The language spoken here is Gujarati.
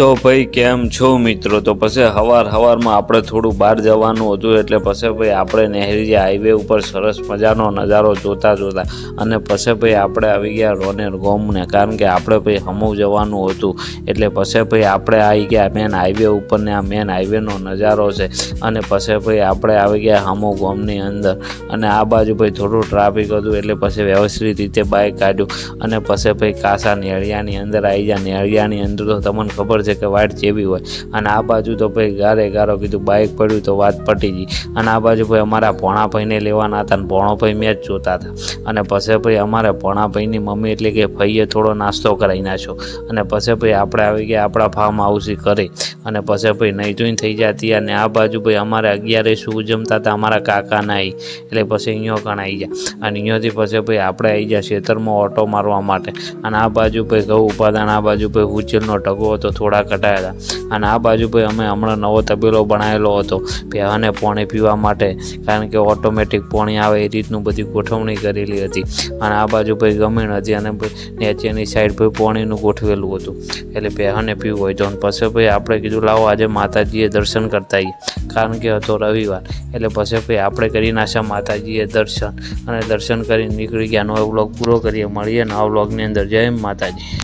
તો ભાઈ કેમ છો મિત્રો? તો પછી સવારમાં આપણે થોડું બહાર જવાનું હતું, એટલે પછી ભાઈ આપણે નહેરી હાઈવે ઉપર સરસ મજાનો નજારો જોતા અને પછી ભાઈ આપણે આવી ગયા રોનેર ગોમને, કારણ કે આપણે ભાઈ હમું જવાનું હતું. એટલે પછી ભાઈ આપણે આવી ગયા મેન હાઈવે ઉપર ને આ મેન હાઈવેનો નજારો છે. અને પછી ભાઈ આપણે આવી ગયા હમું ગોમની અંદર, અને આ બાજુ ભાઈ થોડું ટ્રાફિક હતું, એટલે પછી વ્યવસ્થિત રીતે બાઇક કાઢ્યું અને પછી ભાઈ કાસા નેળિયાની અંદર આવી ગયા. નેળિયાની અંદર તો તમને ખબર છે કે વાટ જેવી હોય, અને આ બાજુ તો ભાઈ ગારો કીધું બાઇક પડ્યું તો વાત પટી ગઈ. અને આ બાજુ ભાઈ અમારા ભોણાભાઈને લેવાના હતા, અને ભોણોભાઈ મેચ જોતા હતા. અને પછી ભાઈ અમારે ભોણાભાઈની મમ્મી એટલે કે ભાઈએ થોડો નાસ્તો કરાવી નાખ્યો, અને પછી ભાઈ આપણે આવી ગયા આપણા ફાર્મ હાઉસ ઘરે. અને પછી ભાઈ નહીં જોઈને થઈ જતી. અને આ બાજુ ભાઈ અમારે 11 શું જમતા હતા અમારા કાકા ના, એટલે પછી અહીંયા કણ આવી ગયા. અને અહીંયાથી પછી ભાઈ આપણે આવી ગયા ખેતરમાં ઓટો મારવા માટે. અને આ બાજુ ભાઈ ઘઉં ઉપાદાન, આ બાજુ ભાઈ ઉચેલનો ટકો હતો, થોડા કટાયા હતા. અને આ બાજુ ભાઈ અમે હમણાં નવો તબેલો બનાવેલો હતો ભેંસને પાણી પીવા માટે, કારણ કે ઓટોમેટિક પાણી આવે એ રીતનું બધી ગોઠવણી કરેલી હતી. અને આ બાજુ ભાઈ ગમીણ હતી, અને ભાઈ નીચેની સાઈડ ભાઈ પાણીનું ગોઠવેલું હતું, એટલે ભેંસને પીવું હોય તો. પછી ભાઈ આપણે કીધું લાવો આજે માતાજીએ દર્શન કરતા આવીએ, કારણ કે હતો રવિવાર. એટલે પછી ભાઈ આપણે કરી નાખ્યા માતાજીએ દર્શન, અને દર્શન કરીને નીકળી ગયા. નવો વ્લોગ પૂરો કરીએ, મળીએ નવા વ્લોગની અંદર. જય માતાજી.